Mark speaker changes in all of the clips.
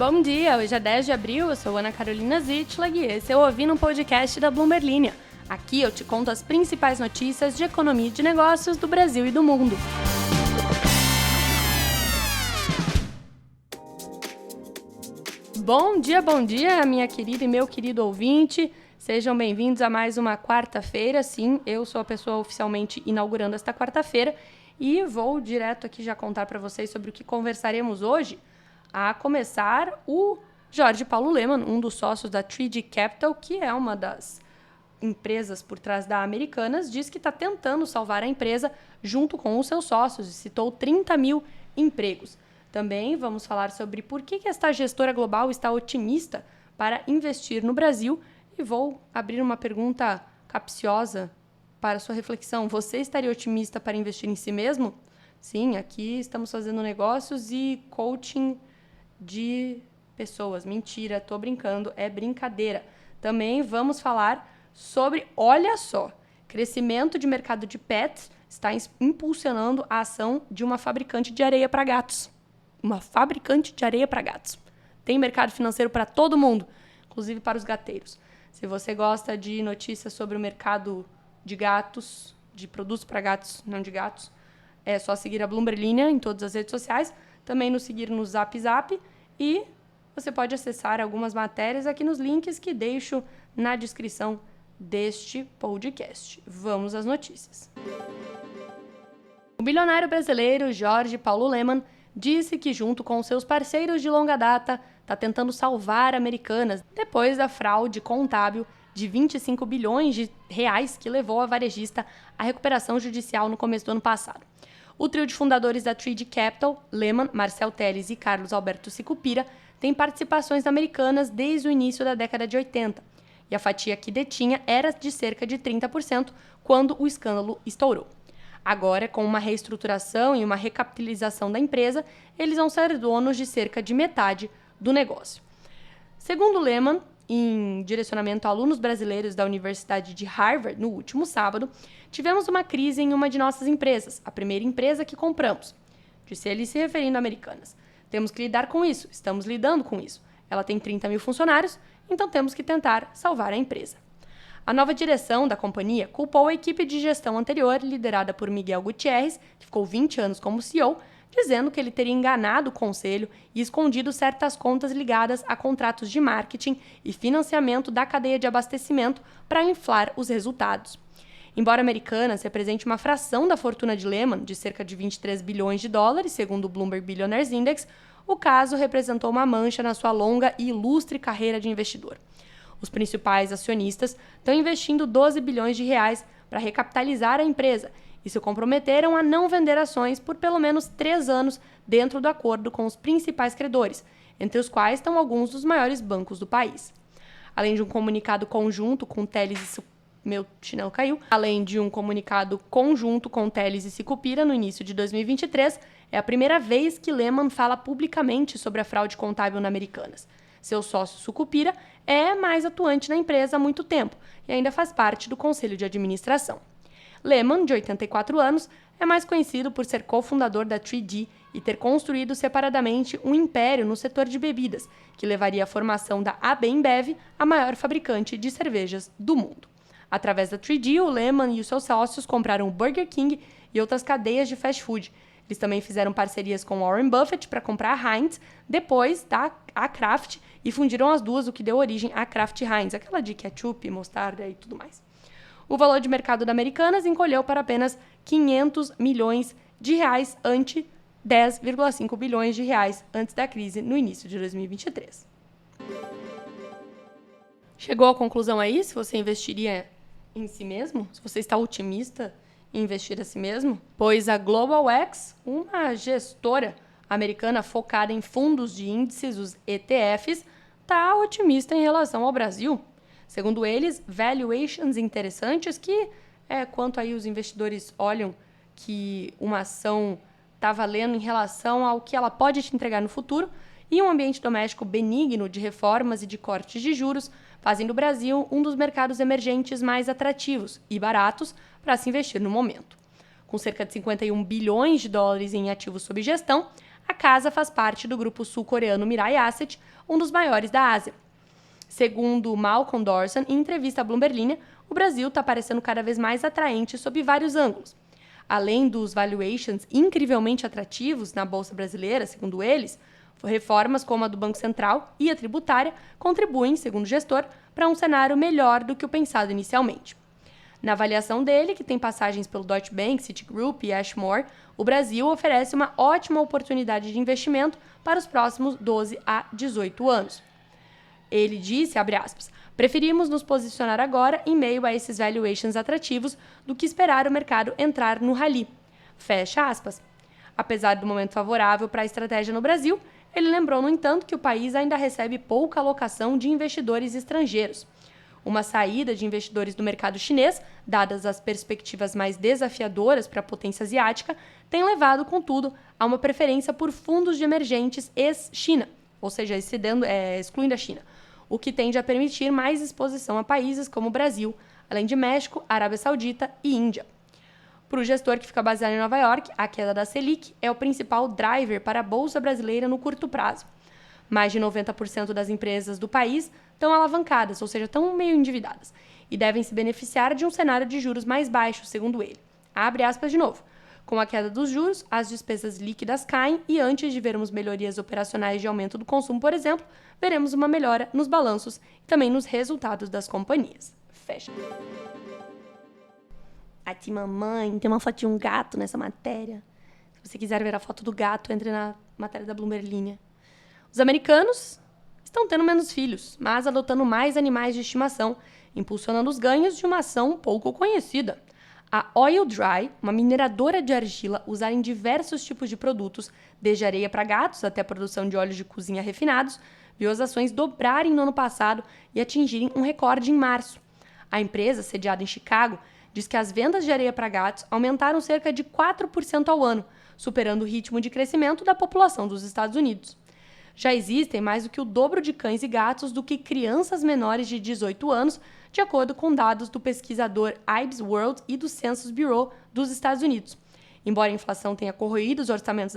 Speaker 1: Bom dia, hoje é 10 de abril, eu sou Ana Carolina Zitlag e esse é o Ouvindo um Podcast da Bloomberg Linha. Aqui eu te conto as principais notícias de economia e de negócios do Brasil e do mundo. Bom dia, minha querida e meu querido ouvinte. Sejam bem-vindos a mais uma quarta-feira. Sim, eu sou a pessoa oficialmente inaugurando esta quarta-feira e vou direto aqui já contar para vocês sobre o que conversaremos hoje. A começar, o Jorge Paulo Lemann, um dos sócios da 3D Capital, que é uma das empresas por trás da Americanas, diz que está tentando salvar a empresa junto com os seus sócios e citou 30 mil empregos. Também vamos falar sobre por que esta gestora global está otimista para investir no Brasil e vou abrir uma pergunta capciosa para sua reflexão. Você estaria otimista para investir em si mesmo? Sim, aqui estamos fazendo negócios e coaching de pessoas. Mentira, tô brincando, é brincadeira. Também vamos falar sobre, olha só, crescimento de mercado de pets está impulsionando a ação de uma fabricante de areia para gatos. Uma fabricante de areia para gatos. Tem mercado financeiro para todo mundo, inclusive para os gateiros. Se você gosta de notícias sobre o mercado de gatos, de produtos para gatos, não de gatos, é só seguir a Bloomberg Linha em todas as redes sociais, também nos seguir no Zap e você pode acessar algumas matérias aqui nos links que deixo na descrição deste podcast. Vamos às notícias. O bilionário brasileiro Jorge Paulo Lemann disse que, junto com seus parceiros de longa data, está tentando salvar Americanas depois da fraude contábil de 25 bilhões de reais que levou a varejista à recuperação judicial no começo do ano passado. O trio de fundadores da 3D Capital, Lemann, Marcel Telles e Carlos Alberto Sicupira, tem participações Americanas desde o início da década de 80, e a fatia que detinha era de cerca de 30% quando o escândalo estourou. Agora, com uma reestruturação e uma recapitalização da empresa, eles vão ser donos de cerca de metade do negócio. Segundo Lemann, em direcionamento a alunos brasileiros da Universidade de Harvard, no último sábado, tivemos uma crise em uma de nossas empresas, a primeira empresa que compramos. Disse ele se referindo a Americanas. Temos que lidar com isso, estamos lidando com isso. Ela tem 30 mil funcionários, então temos que tentar salvar a empresa. A nova direção da companhia culpou a equipe de gestão anterior, liderada por Miguel Gutierrez, que ficou 20 anos como CEO, dizendo que ele teria enganado o conselho e escondido certas contas ligadas a contratos de marketing e financiamento da cadeia de abastecimento para inflar os resultados. Embora Americanas represente uma fração da fortuna de Lemann, de cerca de 23 bilhões de dólares, segundo o Bloomberg Billionaires Index, o caso representou uma mancha na sua longa e ilustre carreira de investidor. Os principais acionistas estão investindo 12 bilhões de reais para recapitalizar a empresa e se comprometeram a não vender ações por pelo menos 3 anos dentro do acordo com os principais credores, entre os quais estão alguns dos maiores bancos do país. Além de um comunicado conjunto com Telles e Sicupira no início de 2023, é a primeira vez que Lemann fala publicamente sobre a fraude contábil na Americanas. Seu sócio Sucupira é mais atuante na empresa há muito tempo e ainda faz parte do conselho de administração. Lemann, de 84 anos, é mais conhecido por ser cofundador da 3D e ter construído separadamente um império no setor de bebidas, que levaria à formação da AB InBev, a maior fabricante de cervejas do mundo. Através da 3D, o Lemann e os seus sócios compraram o Burger King e outras cadeias de fast food. Eles também fizeram parcerias com Warren Buffett para comprar a Heinz, depois a Kraft, e fundiram as duas, o que deu origem à Kraft Heinz, aquela de ketchup, mostarda e tudo mais. O valor de mercado da Americanas encolheu para apenas 500 milhões de reais ante 10,5 bilhões de reais antes da crise no início de 2023. Chegou à conclusão aí se você investiria em si mesmo? Se você está otimista em investir a si mesmo? Pois a GlobalX, uma gestora americana focada em fundos de índices, os ETFs, está otimista em relação ao Brasil. Segundo eles, valuations interessantes que é quanto aí os investidores olham que uma ação está valendo em relação ao que ela pode te entregar no futuro e um ambiente doméstico benigno de reformas e de cortes de juros fazem do Brasil um dos mercados emergentes mais atrativos e baratos para se investir no momento. Com cerca de 51 bilhões de dólares em ativos sob gestão, a casa faz parte do grupo sul-coreano Mirai Asset, um dos maiores da Ásia. Segundo Malcolm Dawson, em entrevista à Bloomberg Linha, o Brasil está parecendo cada vez mais atraente sob vários ângulos. Além dos valuations incrivelmente atrativos na Bolsa Brasileira, segundo eles, reformas como a do Banco Central e a tributária contribuem, segundo o gestor, para um cenário melhor do que o pensado inicialmente. Na avaliação dele, que tem passagens pelo Deutsche Bank, Citigroup e Ashmore, o Brasil oferece uma ótima oportunidade de investimento para os próximos 12 a 18 anos. Ele disse, abre aspas, preferimos nos posicionar agora em meio a esses valuations atrativos do que esperar o mercado entrar no rally. Fecha aspas. Apesar do momento favorável para a estratégia no Brasil, ele lembrou, no entanto, que o país ainda recebe pouca alocação de investidores estrangeiros. Uma saída de investidores do mercado chinês, dadas as perspectivas mais desafiadoras para a potência asiática, tem levado, contudo, a uma preferência por fundos de emergentes ex-China, ou seja, excluindo a China, o que tende a permitir mais exposição a países como o Brasil, além de México, Arábia Saudita e Índia. Para o gestor que fica baseado em Nova York, a queda da Selic é o principal driver para a Bolsa Brasileira no curto prazo. Mais de 90% das empresas do país estão alavancadas, ou seja, estão meio endividadas, e devem se beneficiar de um cenário de juros mais baixo, segundo ele. Abre aspas de novo. Com a queda dos juros, as despesas líquidas caem e antes de vermos melhorias operacionais de aumento do consumo, por exemplo, veremos uma melhora nos balanços e também nos resultados das companhias. Fecha. Aqui, mamãe, tem uma foto de um gato nessa matéria. Se você quiser ver a foto do gato, entre na matéria da Bloomberg Linha. Os americanos estão tendo menos filhos, mas adotando mais animais de estimação, impulsionando os ganhos de uma ação pouco conhecida. A Oil Dry, uma mineradora de argila usada em diversos tipos de produtos, desde areia para gatos até a produção de óleos de cozinha refinados, viu as ações dobrarem no ano passado e atingirem um recorde em março. A empresa, sediada em Chicago, diz que as vendas de areia para gatos aumentaram cerca de 4% ao ano, superando o ritmo de crescimento da população dos Estados Unidos. Já existem mais do que o dobro de cães e gatos do que crianças menores de 18 anos, de acordo com dados do pesquisador Ives World e do Census Bureau dos Estados Unidos. Embora a inflação tenha corroído os orçamentos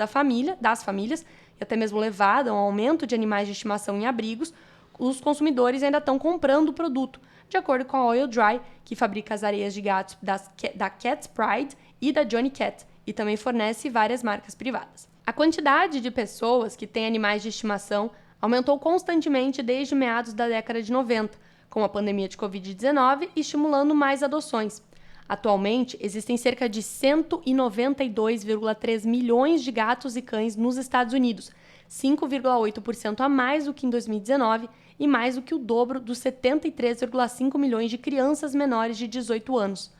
Speaker 1: das famílias e até mesmo levado a um aumento de animais de estimação em abrigos, os consumidores ainda estão comprando o produto, de acordo com a Oil Dry, que fabrica as areias de gatos da Cat's Pride e da Johnny Cat, e também fornece várias marcas privadas. A quantidade de pessoas que têm animais de estimação aumentou constantemente desde meados da década de 90, com a pandemia de Covid-19 estimulando mais adoções. Atualmente, existem cerca de 192,3 milhões de gatos e cães nos Estados Unidos, 5,8% a mais do que em 2019 e mais do que o dobro dos 73,5 milhões de crianças menores de 18 anos.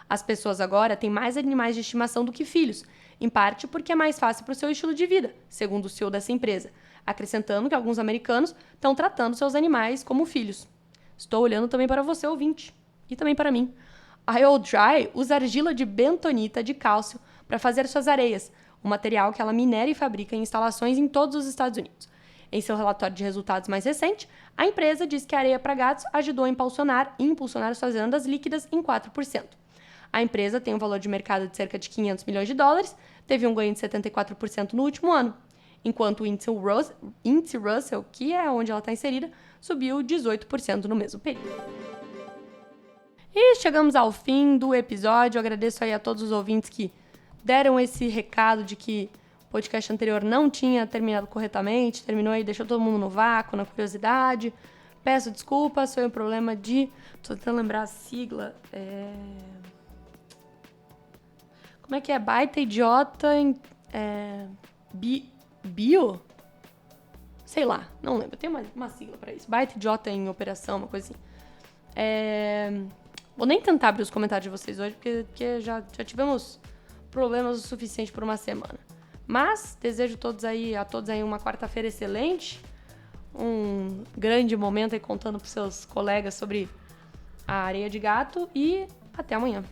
Speaker 1: As pessoas agora têm mais animais de estimação do que filhos, em parte porque é mais fácil para o seu estilo de vida, segundo o CEO dessa empresa, acrescentando que alguns americanos estão tratando seus animais como filhos. Estou olhando também para você, ouvinte, e também para mim. A Oil Dry usa argila de bentonita de cálcio para fazer suas areias, um material que ela minera e fabrica em instalações em todos os Estados Unidos. Em seu relatório de resultados mais recente, a empresa diz que a areia para gatos ajudou a impulsionar suas vendas líquidas em 4%. A empresa tem um valor de mercado de cerca de 500 milhões de dólares, teve um ganho de 74% no último ano, enquanto o índice Russell, que é onde ela está inserida, subiu 18% no mesmo período. E chegamos ao fim do episódio. Eu agradeço aí a todos os ouvintes que deram esse recado de que o podcast anterior não tinha terminado corretamente, terminou aí, deixou todo mundo no vácuo, na curiosidade. Peço desculpas, foi um problema de... Tô tentando lembrar a sigla. Como é que é? Baita idiota em... Bio? Sei lá, não lembro. Tem uma sigla pra isso. Baita idiota em operação, uma coisa assim. Vou nem tentar abrir os comentários de vocês hoje, porque já tivemos problemas o suficiente por uma semana. Mas desejo a todos aí uma quarta-feira excelente, um grande momento aí contando pros seus colegas sobre a areia de gato e até amanhã.